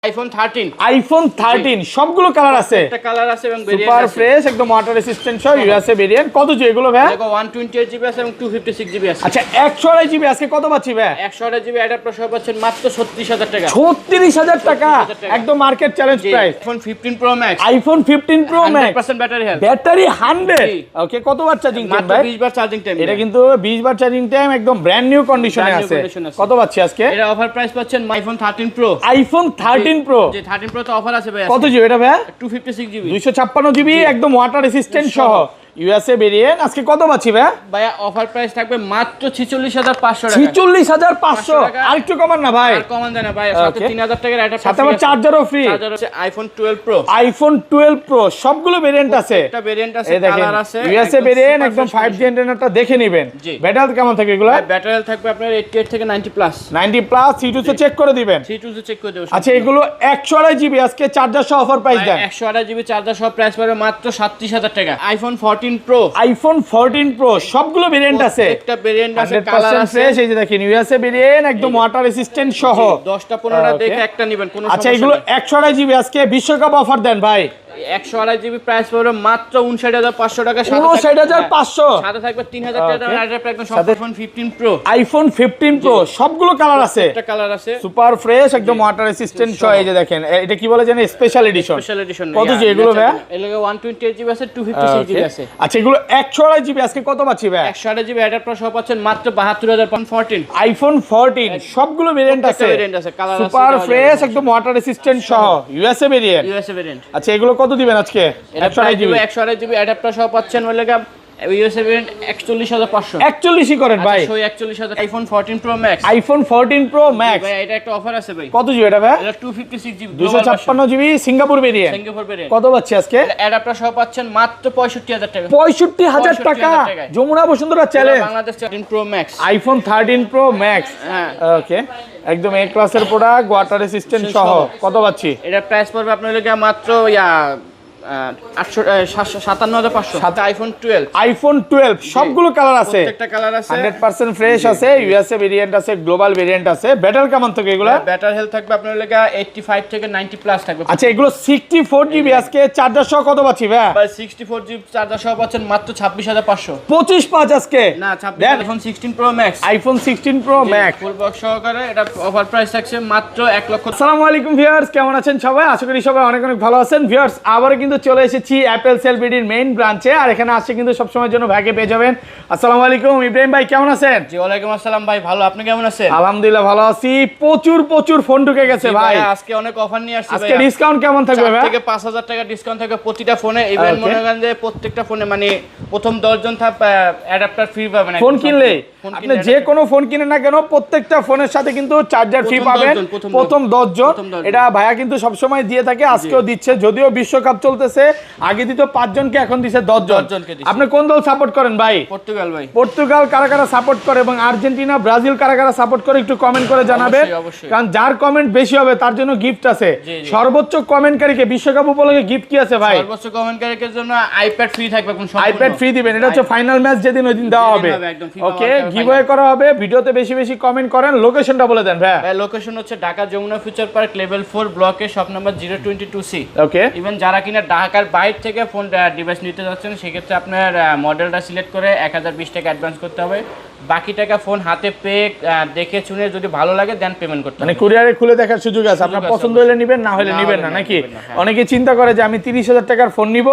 IPhone 13 সবগুলো colour আছে, একটা কালার আছে এবং সুপার ফ্রেশ একদম ওয়াটার রেসিস্ট্যান্ট সহ ইউএসএ ভেরিয়েন্ট। কত জি এগুলো ভাই? দেখো 128 জিবি আছে এবং 256 জিবি আছে। আচ্ছা 128 জিবি আজকে কত পাচ্ছি ভাই? 128 জিবি অ্যাডাপ্টার সহ পাচ্ছেন মাত্র 36000 টাকা। 36000 টাকা একদম market challenge price. IPhone 15 pro max, iPhone 15 pro max 100% battery health, battery 100। ওকে, কতবার চার্জিং টাইম মাত্র ভাই? 20 বার চার্জিং টাইম। এটা কিন্তু 20 বার চার্জিং টাইম, একদম ব্র্যান্ড নিউ কন্ডিশনে আছে। কত পাচ্ছি আজকে? এটা অফার প্রাইস পাচ্ছেন আইফোন 13 প্রো। আইফোন 13 প্রো, যে 13 প্রো তো অফার আছে ভাই। কত জিবি এটা ভাই? 256 জিবি, 256 জিবি একদম ওয়াটার রেসিস্ট্যান্ট সহ ইউএসএ ভেরিয়েন্ট। আজকে কত পাচ্ছি ভাই? ভাইয়া অফার প্রাইস থাকবে মাত্র 46500 টাকা। 46500 আরেকটু কমান না ভাই? আর কমান দেন না ভাই, সাথে 3000 টাকার অ্যাডাপ্টার, সাথে আবার চার্জারও ফ্রি। চার্জার আছে আইফোন 12 প্রো। আইফোন 12 প্রো সবগুলো ভেরিয়েন্ট আছে, একটা ভেরিয়েন্ট আছে, এই দেখেন কালার আছে ইউএসএ ভেরিয়েন্ট একদম 5G অ্যান্টেনাটা দেখে নেবেন। ব্যাটারি কেমন থাকে এগুলো? ব্যাটারি হেলথ থাকবে আপনার 88 থেকে 90 প্লাস। 90 প্লাস সিটু তো চেক করে দিবেন। সিটু চেক করে দেব। আচ্ছা এগুলো 128 জিবি আজকে চার্জার সহ অফার প্রাইস দেন। 128 জিবি চার্জার সহ প্রাইস পড়বে মাত্র 37000 টাকা। আইফোন 14 প্রো, আইফোন 14 প্রো সবগুলো ভেরিয়েন্ট আছে, একটা ভেরিয়েন্ট আছে, কালার 100% আছে ফ্রেশ। এই যে দেখেন ইউএসএ ভেরিয়েন্ট একদম ওয়াটার রেসিস্ট্যান্ট সহ 10টা 15টা দেখে একটা নেবেন, কোনো সমস্যা আচ্ছা এগুলো 128 জিবি আজকে বিশ্বকাপ অফার দেন ভাই। 128 জিবি প্রাইস পড়বে মাত্র 59500 টাকা। 59500 সাথে থাকবে 3000 টাকা অ্যাডাপ্টার, একদম আইফোন 15 প্রো। আইফোন 15 প্রো সবগুলো কালার আছে, একটা কালার আছে সুপার ফ্রেশ একদম ওয়াটার রেসিস্ট্যান্ট সহ। এই যে দেখেন এটা কি বলে জানেন? Special edition. কত জি এগুলো ভাই? এগুলো 128 জিবি আছে, 256 জিবি আছে। আচ্ছা এগুলো 128 জিবি আজকে কত পাচ্ছি ভাই? 128 জিবি অ্যাডাপ্টার সহ পাচ্ছেন মাত্র 72014। আইফোন 14 সবগুলো ভেরিয়েন্ট আছে, কালার আছে, সুপার ফ্রেশ একদম ওয়াটার রেসিস্ট্যান্ট সহ ইউএসএ ভেরিয়েন্ট। USA variant. আচ্ছা এগুলো কত দিবেন আজকে? 128 জিবি অ্যাডাপ্টার সহ পাচ্ছেন বলে ইউএসএ ভেরিয়েন্ট 41500। 41ই করেন ভাই। 41000। IPhone 14 pro max, iPhone 14 pro max ভাই এটা একটা অফার আছে ভাই। কত জিবি এটা ভাই? এটা 256 GB, 256 GB Singapore variant. Singapore variant. কত পাচ্ছি আজকে? অ্যাডাপ্টার সহ পাচ্ছেন মাত্র 65000 টাকা। 65000 টাকা Jamuna Bashundhara challenge. Bangladesh 13 pro max, iPhone 13 pro max. হ্যাঁ ওকে, একদম এ ক্লাসের প্রোডাক্ট, ওয়াটার রেসিস্ট্যান্ট সহ। কত পাচ্ছি? এটা প্রাইস পড়বে আপনার লাগে মাত্র 57500। সাথে আইফোন 12। আইফোন 12 সবগুলো কালার আছে, প্রত্যেকটা কালার আছে, 100% ফ্রেশ আছে, ইউএসএ ভেরিয়েন্ট আছে, গ্লোবাল ভেরিয়েন্ট আছে। ব্যাটারি কেমন থাকে এগুলো? ব্যাটারি হেলথ থাকবে আপনার লাগে 85 থেকে 90 প্লাস থাকবে। আচ্ছা এগুলো 64 জিবি আজকে চার্জার সহ কত পাচ্ছি ভাই? ভাই 64 জিবি চার্জার সহ পাচ্ছেন মাত্র 26500। 25 আজকে না 26। IPhone 16 pro max, iPhone 16 pro max full box সহকারে এটা অফার প্রাইস থাকছে মাত্র 1 লক্ষ। আসসালামু আলাইকুম ভিউয়ার্স, কেমন আছেন সবাই? আশা করি সবাই অনেক অনেক ভালো আছেন। ভিউয়ার্স আবারো কিন্তু চলে এসেছি অ্যাপেল সেলবিডির মেইন ব্রাঞ্চে, আর এখানে আসছে কিন্তু সবসময়ের জন্য ভাইকে পেয়ে যাবেন। আসসালামু আলাইকুম ইব্রাহিম ভাই, কেমন আছেন? জি ওয়ালাইকুম আসসালাম ভাই, ভালো, আপনি কেমন আছেন? আলহামদুলিল্লাহ ভালো আছি। প্রচুর ফোন ঢুকে গেছে ভাই। আজকে অনেক অফার নিয়ে আসছি ভাই। আজকে ডিসকাউন্ট কেমন থাকবে ভাই? 4 থেকে 5000 টাকা ডিসকাউন্ট থাকবে প্রতিটা ফোনে। ইভেন মনে করেন যে প্রত্যেকটা ফোনে মানে প্রথম 10 জন অ্যাডাপ্টার ফ্রি পাবেন। ফোন কিনলে আপনি যে কোনো ফোন কিনেন না কেন প্রত্যেকটা ফোনের সাথে কিন্তু চার্জার ফ্রি পাবেন প্রথম 10 জন। এটা ভাইয়া কিন্তু সবসময় দিয়ে থাকে, আজকেও দিচ্ছে। যদিও বিশ্বকাপ চলতেছে, আগে দিত 5 জনকে, এখন দিচ্ছে 10 জনকে। আপনি কোন দল সাপোর্ট করেন ভাই? পর্তুগাল ভাই। পর্তুগাল কারা কারা সাপোর্ট করে এবং আর্জেন্টিনা ব্রাজিল কারা কারা সাপোর্ট করে একটু কমেন্ট করে জানাবেন, কারণ যার কমেন্ট বেশি হবে তার জন্য গিফট আছে। সর্বোচ্চ কমেন্টকারীকে বিশ্বকাপ উপলক্ষে গিফট কি আছে ভাই? সর্বোচ্চ কমেন্টকারীর জন্য আইপ্যাড ফ্রি থাকবে, কোন সম্পূর্ণ আইপ্যাড ফ্রি দিবেন। এটা হচ্ছে ফাইনাল ম্যাচ যেদিন ওই দিন দেওয়া হবে। ওকে, গিভঅ্যাওয়ে করা হবে। ভিডিওতে বেশি বেশি কমেন্ট করেন। লোকেশনটা বলে দেন ভাই। ভাই লোকেশন হচ্ছে Dhaka Jamuna future park level 4 ব্লকে শপ নাম্বার 022C। ওকে, ইভেন যারা কিনা ঢাকার বাইরে থেকে ফোন ডিভাইস নিতে যাচ্ছেন সেক্ষেত্রে আপনার মডেলটা সিলেক্ট করে 1020 টাকা অ্যাডভান্স করতে হবে। বাকি টাকা ফোন হাতে পেয়ে দেখে শুনে যদি ভালো লাগে দেন পেমেন্ট করতে হবে। মানে কুরিয়ারে খুলে দেখার সুযোগ আছে, আপনার পছন্দ হলে নেবেন, না হলে নেবেন না নাকি? অনেকে চিন্তা করে যে আমি 30000 টাকার ফোন নিব,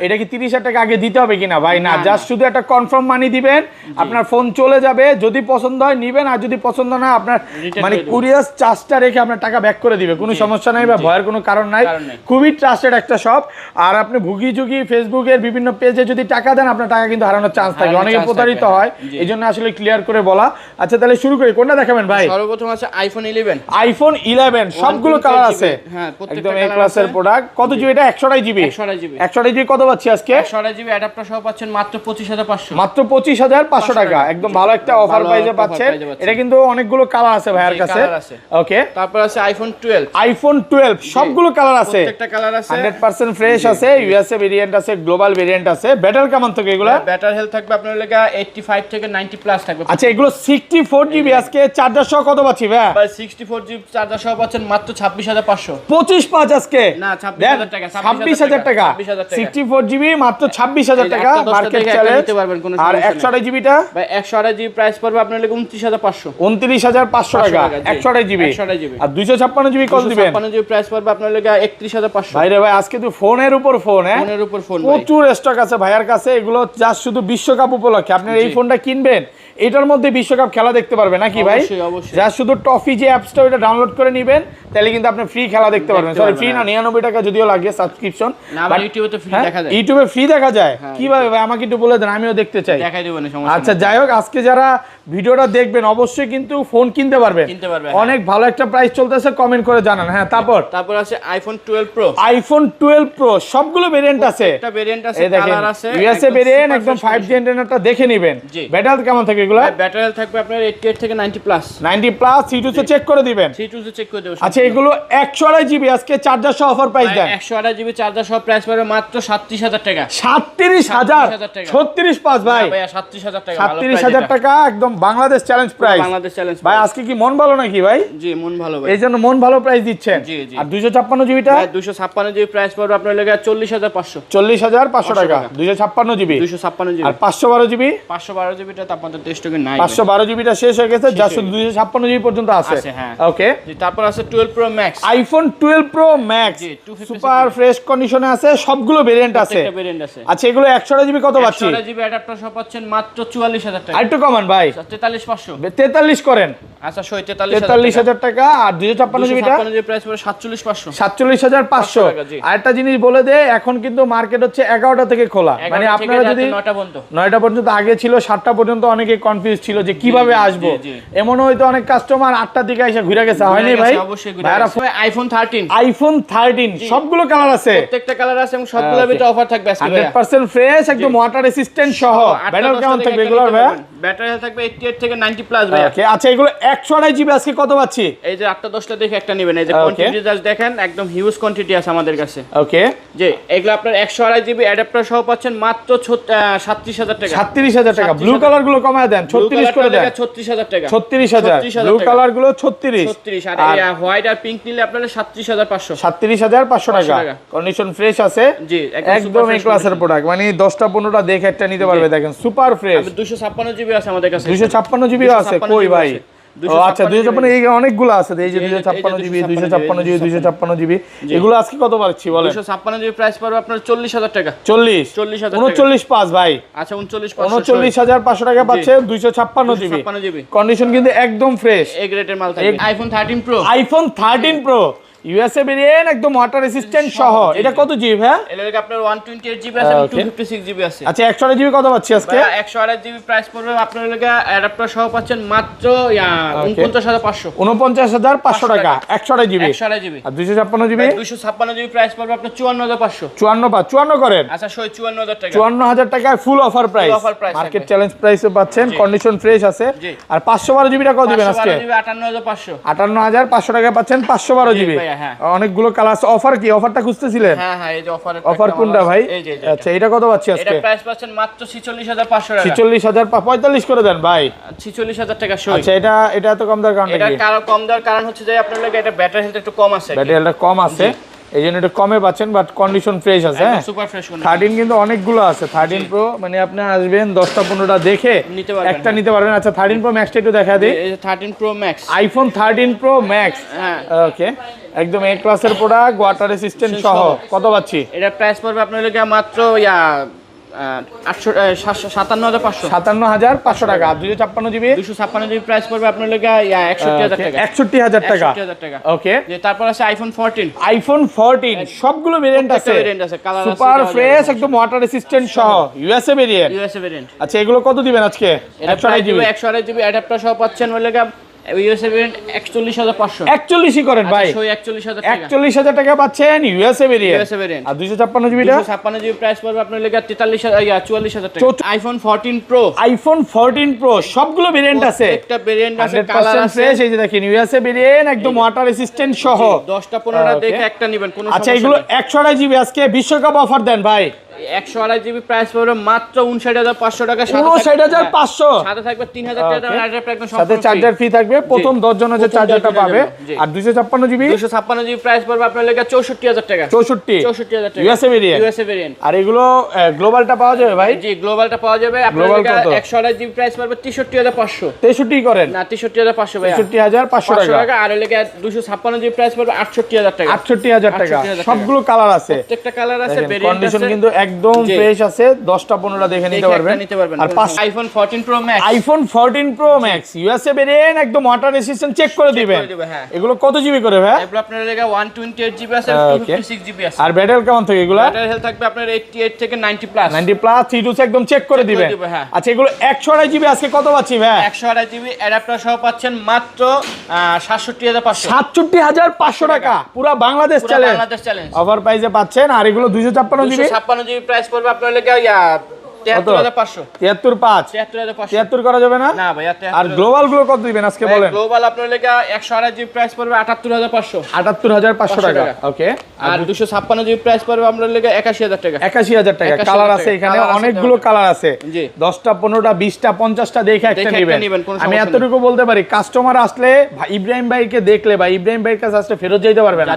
এটা কি 30000 টাকা আগে দিতে হবে কিনা? ভাই না, জাস্ট শুধু একটা কনফার্ম মানি দিবেন, আপনার ফোন চলে যাবে। যদি পছন্দ হয় নিবেন, আর যদি পছন্দ না আপনার মানে কুরিয়ার চার্জটা রেখে আপনার টাকা ব্যাক করে দিবে। কোনো সমস্যা নাই বা ভয়ের কোনো কারণ নাই। খুবই ট্রাস্টেড একটা শপ। আর আপনি ভুগি ঝুগি ফেসবুকের বিভিন্ন পেজে যদি টাকা দেন, আপনার টাকা কিন্তু হারানোর চান্স থাকে, অনেকে প্রতারিত হয়। এই জন্য আসলে ক্লিয়ার করে বলা। আচ্ছা তাহলে শুরু করি, কোনটা দেখাবেন ভাই? সর্বপ্রথম আছে আইফোন 11। আইফোন 11 সবগুলো কালার আছে, হ্যাঁ একদম এ ক্লাসের প্রোডাক্ট। কত জিবি এটা? 128 জিবি। 128 জিবি কত পাচ্ছি আজকে? 128 জিবি অ্যাডাপ্টার সহ পাচ্ছেন মাত্র 25500। মাত্র 25500 টাকা, একদম ভালো একটা অফার প্রাইসে পাচ্ছেন। এটা কিন্তু অনেকগুলো কালার আছে ভাইয়ের কাছে। ওকে, তারপর আছে আইফোন 12। আইফোন 12 সবগুলো কালার আছে, প্রত্যেকটা কালার আছে, 100% ফ্রেশ আছে, ইউএসএ ভেরিয়েন্ট আছে, গ্লোবাল ভেরিয়েন্ট আছে। ব্যাটারি কেমন থাকে এগুলো? ব্যাটারি হেলথ থাকবে আপনার লাগা 85 থেকে 90 প্লাস চার্জ থাকবে। আচ্ছা এগুলো 64GB আজকে চার্জার সহ কত পাচ্ছি ভাই? ভাই 64GB চার্জার সহ পাচ্ছেন মাত্র 26500। 25 আজকে না 26000 টাকা, 26000 টাকা 64GB মাত্র 26000 টাকা মার্কেট চ্যালেঞ্জ নিতে পারবেন কোনো আর সমস্যা নেই। 128GB টা ভাই 128GB প্রাইস পড়বে আপনার লাগে 29500। 29500 টাকা 128GB। 128GB আর 256GB কত দিবেন? 256GB প্রাইস পড়বে আপনার লাগে 31500। ভাই রে ভাই আজকে তো ফোনের উপর ফোন, হ্যাঁ ফোনের উপর ফোন ভাই। প্রচুর স্টক আছে ভাইয়ার কাছে, এগুলো জাস্ট শুধু বিশ্বকাপ উপলক্ষে আপনারা এই ফোনটা কিনবেন, এটার মধ্যে বিশ্বকাপ খেলা দেখতে পারবেন নাকি ভাই? অবশ্যই, অবশ্যই। জাস্ট শুধু টফি যে অ্যাপসটা ওটা ডাউনলোড করে নেবেন, তাহলে কিন্তু আপনি ফ্রি খেলা দেখতে পারবেন। সরি ফ্রি না, 99 টাকা যদিও লাগে সাবস্ক্রিপশন। না ভাই ইউটিউবে তো ফ্রি দেখা যায়। ইউটিউবে ফ্রি দেখা যায় কিভাবে ভাই? আমাকে একটু বলে দেন, আমিও দেখতে চাই। দেখাই দেব না, সমস্যা আচ্ছা যাই হোক, আজকে যারা ভিডিওটা দেখবেন অবশ্যই কিন্তু ফোন কিনতে পারবেন। অনেক ভালো একটা প্রাইস চলতেছে, কমেন্ট করে জানান। হ্যাঁ তারপর আছে আইফোন 12 প্রো। আইফোন 12 প্রো সবগুলো ভেরিয়েন্ট আছে, একটা ভেরিয়েন্ট আছে, এই দেখেন কালার আছে, ইউএসএ ভেরিয়েন্ট একদম 5G অ্যান্টেনাটা দেখে নেবেন। ব্যাটারি কেমন থাকে এগুলো? ব্যাটারি হেলথ থাকবে আপনার 88 থেকে 90 প্লাস। 90 প্লাস C2 তে চেক করে দিবেন। C2 তে চেক করে দেব। আচ্ছা এগুলো 128GB আজকে চার্জার সহ অফার প্রাইস দেন। 128GB চার্জার সহ প্রাইস পড়বে মাত্র 37000 টাকা। 37000 36 পাঁচ ভাই। ভাই 37000 টাকা, 37000 টাকা একদম Bangladesh challenge price. Bangladesh challenge ভাই আজকে কি মন ভালো নাকি ভাই? জি মন ভালো ভাই, এই জন্য মন ভালো প্রাইস দিচ্ছেন। জি জি। আর 256GB টা? ভাই 256GB প্রাইস পড়বে আপনার লাগে 40500। 40500 টাকা 256GB। 256GB। আর 512GB? 512GB টা আপনাদের টেস্টকে নাই। 512GB টা শেষ হয়ে গেছে, জাস্ট 256GB পর্যন্ত আছে। হ্যাঁ ওকে। জি তারপর আছে 12 pro max. IPhone 12 pro max super fresh কন্ডিশনে আছে, সবগুলো ভেরিয়েন্ট আছে। একটা ভেরিয়েন্ট আছে। আচ্ছা এগুলো 128GB কত পাচ্ছি? 128GB অ্যাডাপ্টার সহ পাচ্ছেন মাত্র 44000 টাকা। আরেকটু কমান ভাই, 43500। 43 করেন। আচ্ছা 43000 টাকা। আর 256GB টা? 256GB প্রাইস পড়ে 47500। 47500। আরেকটা জিনিস বলে দে, এখন কিন্তু মার্কেট হচ্ছে 11টা থেকে খোলা, মানে আপনারা যদি 9টা পর্যন্ত, আগে ছিল 7টা পর্যন্ত, অনেকে কনফিউজ ছিল যে কিভাবে আসবো। এমন হয়তো অনেক কাস্টমার 8টার দিকে এসে ঘুরে গেছে, হয়নি ভাই? আইফোন 13। আইফোন 13 সবগুলো কালার আছে, প্রত্যেকটা কালার আছে এবং সবগুলোর ভিতরে অফার থাকবে আজকে ভাই। 100% ফ্রেশ একদম ওয়াটার রেসিস্ট্যান্ট সহ। ব্যাটারি কেমন থাকবে এগুলোর ভাই? ব্যাটারি হেলথ থাকবে 88 থেকে 90 প্লাস ভাই। ওকে। আচ্ছা এগুলো 128GB আজকে কত পাচ্ছি? এই যে 8টা 10টা দেখে একটা নেবেন, এই যে কোয়ান্টিটি জাস্ট দেখেন, একদম হিউজ কোয়ান্টিটি আছে আমাদের কাছে। ওকে। যে এগুলো আপনার 128GB অ্যাডাপ্টার সহ পাচ্ছেন মাত্র 37000 টাকা। 37000 টাকা। ব্লু কালার গুলো কমায় দেন, 36 করে দেন। 36000 টাকা। 36000। ব্লু কালার গুলো 36। 36 আর হোয়াইট আর পিঙ্ক নিলে আপনাদের 37500। 37500 টাকা। কন্ডিশন ফ্রেশ আছে। জি একদম এই ক্লাসের প্রোডাক্ট, মানে 10টা 15টা দেখে একটা নিতে পারবে। দেখেন সুপার ফ্রেশ। 256GB আছে আমাদের কাছে। 256GB আছে কই ভাই? ও আচ্ছা 256, এই অনেকগুলো আছে, এই যে 256GB 256GB 256GB এগুলো আজকে কত পাচ্ছি বলেন? 256GB প্রাইস পড়বে আপনার 40000 টাকা। 40000 39.5 ভাই। আচ্ছা 39500। 39500 টাকা পাচ্ছে 256GB। কন্ডিশন কিন্তু একদম ফ্রেশ, এ গ্রেডের মাল থাকবে। IPhone 13 pro. IPhone 13 pro USA variant একদম ওয়াটার রেসিস্ট্যান্ট সহ। এটা কত জিবি ভাই? এর লাগে আপনার 128GB আছে এবং 256GB আছে। আচ্ছা 128GB কত পাচ্ছি আজকে? 128GB প্রাইস পড়বে আপনার লাগে অ্যাডাপ্টার সহ পাচ্ছেন মাত্র 49500। 49500 টাকা 128GB। 128GB। আর 256GB? 256GB প্রাইস পড়বে আপনার 54500। 54 করেন। আচ্ছা 54000 টাকা। 54000 টাকায় full offer price, market challenge প্রাইসে পাচ্ছেন। কন্ডিশন ফ্রেশ আছে। আর 512GB টা কত দিবেন আজকে? 58500। 58500 টাকা পাচ্ছেন 512GB। অনেকগুলো কালার আছে। অফার কি? অফারটা খুঁজতেছিলেন? হ্যাঁ হ্যাঁ এই যে অফার কোনটা ভাই? আচ্ছা এটা কত পাচ্ছি আজকে? এটা প্রাইস পাচ্ছেন মাত্র 46500 টাকা। 46000 45 করে দেন ভাই। 46000 টাকা সই। আচ্ছা এটা এত কম দেওয়ার কারণ কি? এটা কম দেওয়ার কারণ হচ্ছে যে আপনার লাগে এটা ব্যাটারি হেলথ একটু কম আছে। ব্যাটারি হেলথ কম আছে, এই জন্য একটু কমে পাচ্ছেন, বাট কন্ডিশন ফ্রেশ আছে। হ্যাঁ সুপার ফ্রেশ। 13 কিন্তু অনেকগুলো আছে। 13 প্রো মানে আপনি আসবেন 10টা 15টা দেখে একটা নিতে পারবেন। আচ্ছা 13 প্রো ম্যাক্সটা একটু দেখা দিই। এই যে 13 pro max, iPhone 13 pro max. হ্যাঁ ওকে, একদম এ ক্লাসের প্রোডাক্ট, ওয়াটার রেসিস্ট্যান্ট সহ। কত পাচ্ছি? এটা প্রাইস পড়বে আপনার লাগে মাত্র 57500। 57500 টাকা। আর 256GB? 256GB প্রাইস পড়বে আপনার লাগে 61000 টাকা। 61000 টাকা। ওকে। যে তারপর আছে আইফোন 14। আইফোন 14 সবগুলো ভেরিয়েন্ট আছে। সুপার ফ্রেশ একদম ওয়াটার রেসিস্ট্যান্ট সহ ইউএসএ ভেরিয়েন্ট। আচ্ছা এগুলো কত দিবেন আজকে? 128GB অ্যাডাপ্টার সহ পাচ্ছেন ওই লাগে ইউএসএ ভেরিয়েন্ট 41500। 41ই করেন ভাই। 41000 টাকা। 41000 টাকা পাচ্ছেন ইউএসএ ভেরিয়েন্ট। আর 256GB টা? 256GB প্রাইস পড়বে আপনার লাগে 44000 টাকা। IPhone 14 pro. আইফোন 14 প্রো সবগুলো ভেরিয়েন্ট আছে। একটা ভেরিয়েন্ট আছে, কালার আছে ফ্রেশ। এই যে দেখেন ইউএসএ ভেরিয়েন্ট একদম ওয়াটার রেসিস্ট্যান্ট সহ। 10টা 15টা দেখে একটা নেবেন, কোনো সমস্যা আচ্ছা এগুলো 128GB আজকে বিশ্বকাপ অফার দেন ভাই। 128 জিবি প্রাইস পড়বে মাত্র 59500 টাকা। 59500 সাথে থাকবে 3000 টাকা দামের অ্যাডাপ্টার একদম সাথে চার্জার ফ্রি থাকবে প্রথম 10 জনের যে চার্জারটা পাবে। আর 256 জিবি 256 জিবি প্রাইস পড়বে আপনার লেগে 64000 টাকা। 64000 টাকা ইউএসএ ভেরিয়েন্ট। ভেরিয়েন্ট। আর এগুলো গ্লোবালটা পাওয়া যাবে ভাই? জি গ্লোবালটা পাওয়া যাবে আপনার লেগে 128 জিবি প্রাইস পড়বে 63500। 63 করেন না 63500 ভাই, 63500 টাকা। আর লেগে 256 জিবি প্রাইস পড়বে 68000 টাকা। 68000 টাকা। সবগুলো কালার আছে, প্রত্যেকটা কালার আছে, ভেরিয়েন্ট আছে, কন্ডিশন কিন্তু একদম ফ্রেশ আছে। 10টা 15টা দেখে নিতে পারবেন। আর iPhone 14 pro max, iPhone 14 pro max USA variant একদম ওয়াটার রেসিস্ট্যান্ট চেক করে দিবেন। এগুলো কত জিবি করে ভাই? এগুলো আপনার লেগে 128 জিবি আছে, 256 জিবি আছে। আর ব্যাটারি কেমন থাকে এগুলো? ব্যাটারি হেলথ থাকবে আপনার 88 থেকে 90 প্লাস। 90 প্লাস 3 একদম চেক করে দিবেন। আচ্ছা এগুলো 128 জিবি আজকে কত পাচ্ছি ভাই? 128 জিবি অ্যাডাপ্টার সহ পাচ্ছেন মাত্র 67500। 67500 টাকা পুরো Bangladesh challenge. Bangladesh challenge offer প্রাইসে পাচ্ছেন। আর এগুলো 256 জিবি 256 জিবি প্রাইস পড়বে আপনার লেগে 73500। 73 করা যাবে না? না ভাই। আর গ্লোবাল গুলো কত দিবেন আজকে বলেন? গ্লোবাল আপনার লেগে 128 জিবি প্রাইস পড়বে 78500। 78500 টাকা। ওকে। আর 256 জিবি প্রাইস পড়বে আপনার লেগে 81000 টাকা। 81000 টাকা। কালার আছে এখানে অনেকগুলো কালার আছে। 10টা 15টা 20টা 50টা দেখে একটা নেবেন। আমি এতটুকু বলতে পারি কাস্টমার আসলে ইব্রাহিম ভাইকে দেখলে বা ইব্রাহিম ভাইয়ের কাছে আসলে ফেরত যেতে পারবে না।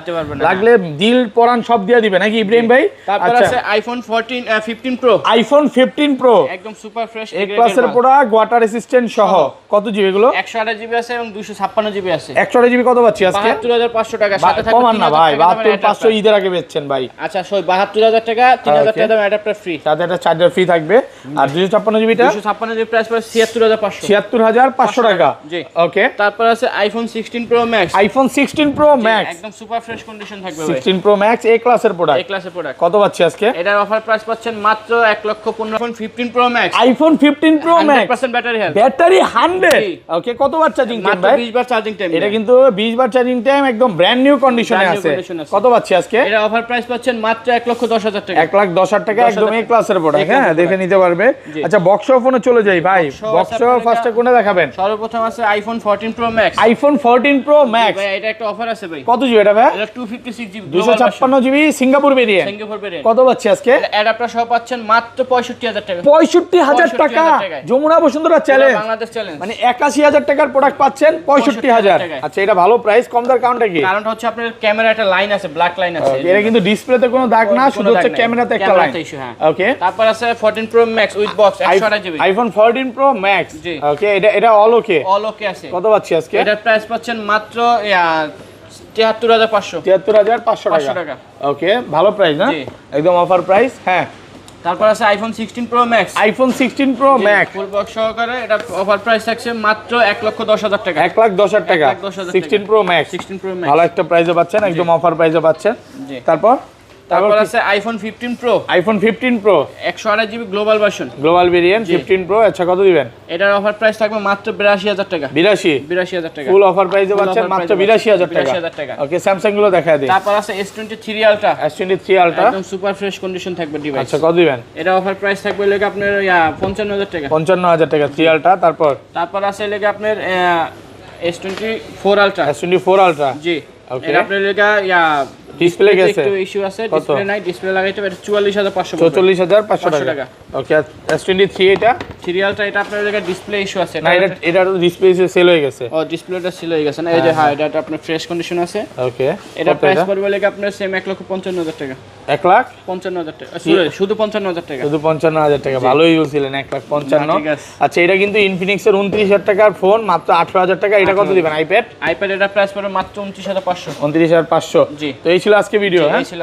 লাগলে দিল পরান সব দিয়ে দিবে নাকি ইব্রাহিম ভাই? তারপর আছে আইফোন 15 প্রো। আইফোন 15 প্রো একদম সুপার ফ্রেশ এ ক্লাসের প্রোডাক্ট ওয়াটার রেসিস্ট্যান্ট সহ। কত জিবি এগুলো? 128 জিবি আছে এবং 256 জিবি আছে। 128 জিবি কত পাচ্ছি আজকে? 72500 টাকা। সাথে থাকবে কমান না ভাই, 72500 ঈদের আগে বেচছেন ভাই। আচ্ছা 72000 টাকা, 3000 টাকা দাম অ্যাডাপ্টার ফ্রি, সাথে একটা চার্জার ফ্রি থাকবে। আর 256 জিবিটা 256 জিবি প্রাইস পড়ে 76500। 76500 টাকা। জি ওকে। তারপর আছে iPhone 16 pro max. IPhone 16 pro max একদম সুপার ফ্রেশ কন্ডিশন থাকবে ভাই। 16 প্রো ম্যাক্স এ ক্লাসের প্রোডাক্ট। এ ক্লাসের প্রোডাক্ট কত পাচ্ছি আজকে? এটার অফার প্রাইস পাচ্ছেন মাত্র 1,15,000। IPhone 15 pro max. IPhone 15 pro max 100% battery health. Battery 100। ওকে কত বার চার্জিং টাইম মাত্র ভাই? 20 বার চার্জিং টাইম। এটা কিন্তু 20 বার চার্জিং টাইম একদম ব্র্যান্ড নিউ কন্ডিশনে আছে। কত পাচ্ছি আজকে? এটা অফার প্রাইস পাচ্ছেন মাত্র 1,10,000 টাকা। 1,10,000 টাকা একদম এ ক্লাসের প্রোডাক্ট। হ্যাঁ দেখে নিতে পারবে। আচ্ছা বক্স ফোনে চলে যাই ভাই। বক্স ফার্স্টে কোনে দেখাবেন? সর্বপ্রথম আছে iPhone 14 pro max. IPhone 14 pro max ভাই এটা একটা অফার আছে ভাই। কত জিবি এটা ভাই? এটা 256 GB 256 GB Singapore variant. Singapore variant. কত পাচ্ছি আজকে? অ্যাডাপ্টার সহ পাচ্ছেন মাত্র 65000 টাকা। 65000 টাকা যমুনা বসুন্ধরা চ্যালেঞ্জ, বাংলাদেশ চ্যালেঞ্জ। মানে 81000 টাকার প্রোডাক্ট পাচ্ছেন 65000। আচ্ছা এটা ভালো প্রাইস, কম দার কারণটা কি? কারণটা হচ্ছে আপনার ক্যামেরা একটা লাইন আছে, ব্ল্যাক লাইন আছে। এটা কিন্তু ডিসপ্লেতে কোনো দাগ না, শুধু হচ্ছে ক্যামেরাতে একটা লাইন। ওকে। তারপর আছে 14 pro max with box 128 GB. IPhone 14 pro max. Okay এটা অল ওকে। অল ওকে আছে। কত পাচ্ছি আজকে? এটার প্রাইস পাচ্ছেন মাত্র 73500। 73500 টাকা। ওকে ভালো প্রাইস না? একদম অফার প্রাইস। হ্যাঁ। তারপর আছে iPhone 16 pro max. IPhone 16 pro max full box সহকারে এটা অফার প্রাইস থাকছে মাত্র 1,10,000 টাকা। 1,10,000 টাকা 16 প্রো ম্যাক্স। 16 প্রো ম্যাক্স ভালো একটা প্রাইসে পাচ্ছেন, একদম অফার প্রাইসে পাচ্ছেন। তারপর আছে iPhone 15 pro. IPhone 15 pro 128 GB global version. Global variant 15 pro. আচ্ছা কত দিবেন? এটার অফার প্রাইস থাকবে মাত্র 82000 টাকা। 82000 টাকা ফুল অফার প্রাইসে পাচ্ছেন মাত্র 82000 টাকা। ওকে স্যামসাং গুলো দেখায় দেই। তারপর আছে S23 আলট্রা। S23 আলট্রা একদম সুপার ফ্রেশ কন্ডিশন থাকবে ডিভাইস। আচ্ছা কত দিবেন? এটা অফার প্রাইস থাকবে লাগে আপনার 55000 টাকা। 55000 টাকা 3 আলট্রা। তারপর আছে লাগে আপনার S24 আলট্রা। S24 আলট্রা জি। ওকে। এটা আপনার লাগে ডিসপ্লে গেছে, একটু ইস্যু আছে, ডিসপ্লে নাই, ডিসপ্লে লাগাইতে এটা 44500 টাকা। ওকে S23 এটা সিরিয়ালটা এটা আপনার জায়গায় ডিসপ্লে ইস্যু আছে না? এটা তো ডিসপ্লে সেল হয়ে গেছে। ও ডিসপ্লেটা সেল হয়ে গেছে না? এই যে হ্যাঁ এটা আপনার ফ্রেশ কন্ডিশন আছে। ওকে। এটা প্রাইস পড়বে লাগে আপনার সেম 1,55,000 টাকা। 1,55,000 টাকা শুধু 55000 টাকা। শুধু 55000 টাকা। ভালোই বলছিলেন 1,55,000। আচ্ছা এটা কিন্তু ইনফিনিক্সের 29000 টাকার ফোন, মাত্র 18000 টাকা। এটা কত দিবেন? আইপ্যাড এটা প্রাইস পড়বে মাত্র 29500। 29500। জি। তো এই ছিল আজকে ভিডিও। হ্যাঁ।